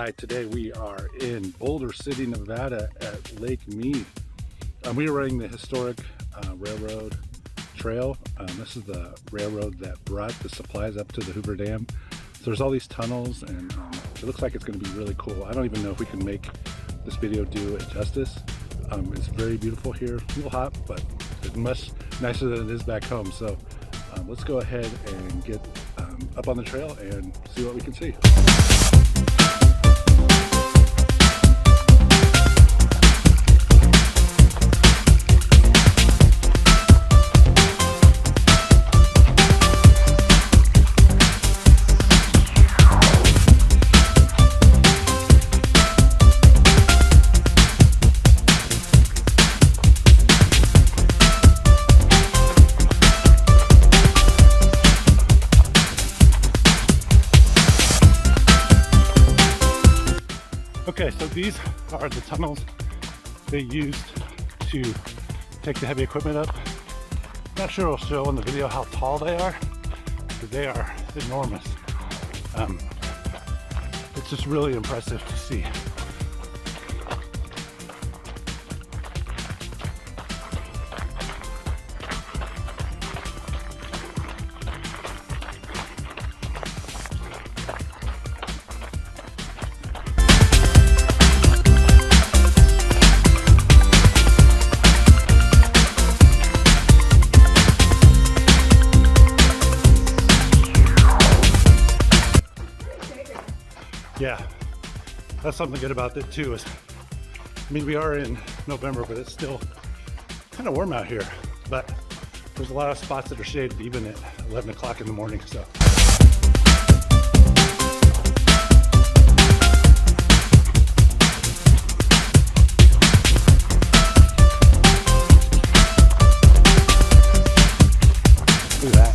Hi, today we are in Boulder City, Nevada at Lake Mead. We are running the historic railroad trail. This is the railroad that brought the supplies up to the Hoover Dam. So there's all these tunnels and it looks like it's going to be really cool. I don't even know if we can make this video do it justice. It's very beautiful here, a little hot, but it's much nicer than it is back home. So let's go ahead and get up on the trail and see what we can see. Okay, so these are the tunnels they used to take the heavy equipment up. Not sure it'll show on the video how tall they are, but they are enormous. It's just really impressive to see. Yeah, that's something good about it too. I mean, we are in November, but it's still kind of warm out here. But there's a lot of spots that are shaded even at 11 o'clock in the morning. So. Look at that.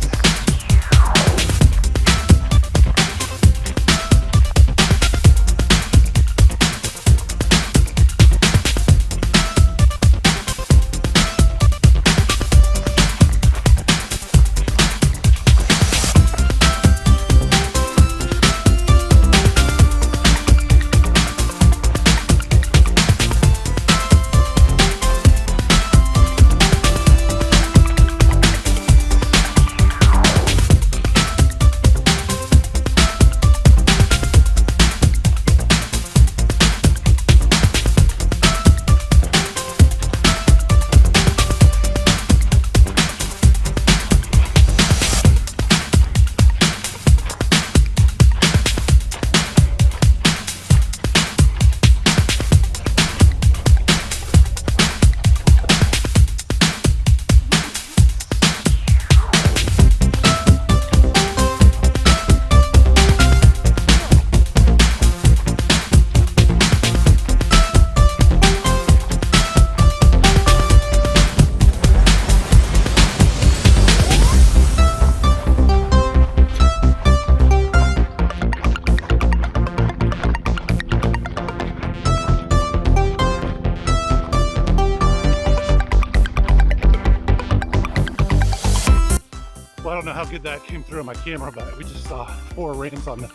Well, I don't know how good that came through on my camera, but we just saw 4 rams on the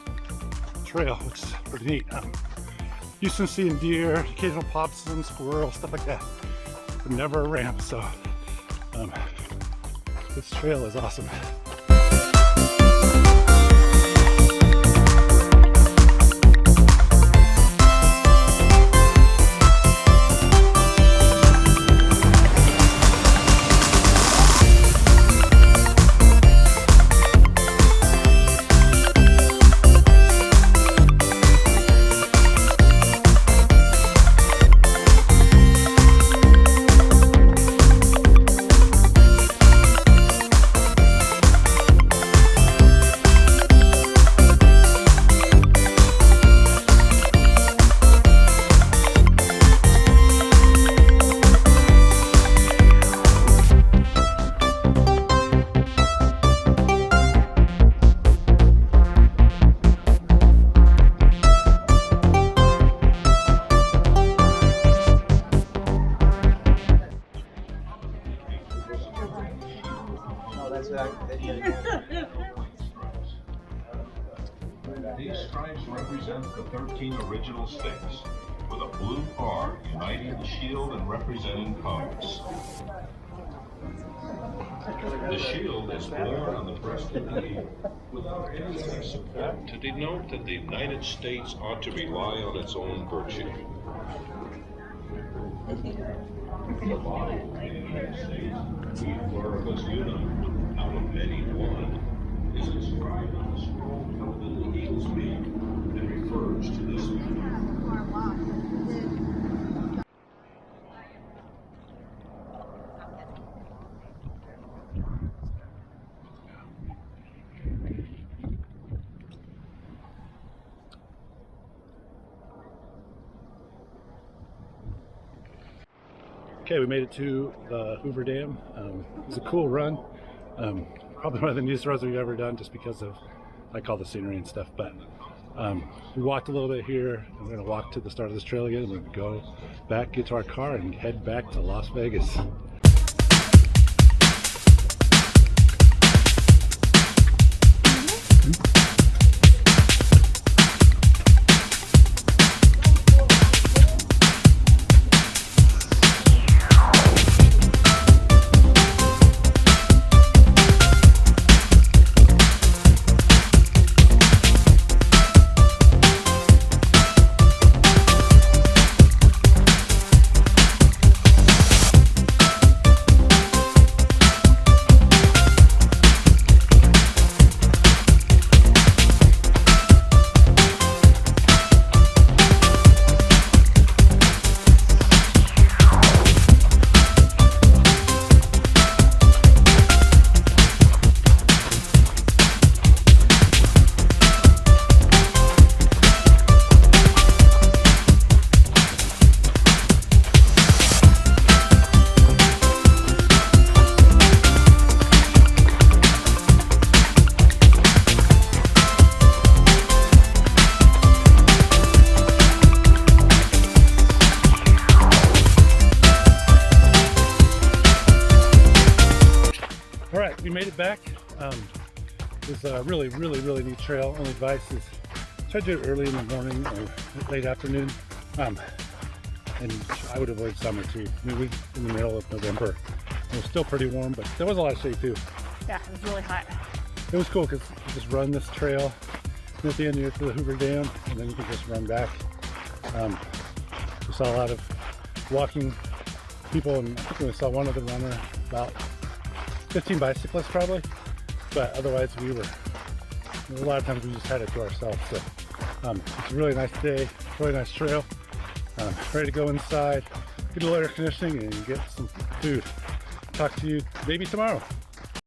trail, which is pretty neat. Used to seeing deer, occasional possum, squirrels, stuff like that, but never a ram. So this trail is awesome. original stakes, with a blue bar uniting the shield and representing commerce. The shield is worn on the breast of the eagle without any other support to denote that the United States ought to rely on its own virtue. The motto of the United States, "We pluribus unum," out of many one, is inscribed on the scroll held in the eagle's beak and refers to this unity. Okay, we made it to the Hoover Dam. It was a cool run. Probably one of the neatest runs we've ever done, just because of like all the scenery and stuff. But we walked a little bit here. I'm going to walk to the start of this trail again, and we're going to go back, get to our car, and head back to Las Vegas. All right, we made it back. It was a really neat trail. Only advice is try to do it early in the morning or late afternoon. And I would avoid summer too. I mean, we in the middle of November. It was still pretty warm, but there was a lot of shade too. Yeah, it was really hot. It was cool because you just run this trail, and at the end you get to the Hoover Dam, and then you can just run back. We saw a lot of walking people, and I think we saw one other runner, about 15 bicyclists probably, but otherwise a lot of times we just had it to ourselves. So it's a really nice day, really nice trail. Ready to go inside, get a little air conditioning, and get some food. Talk to you maybe tomorrow.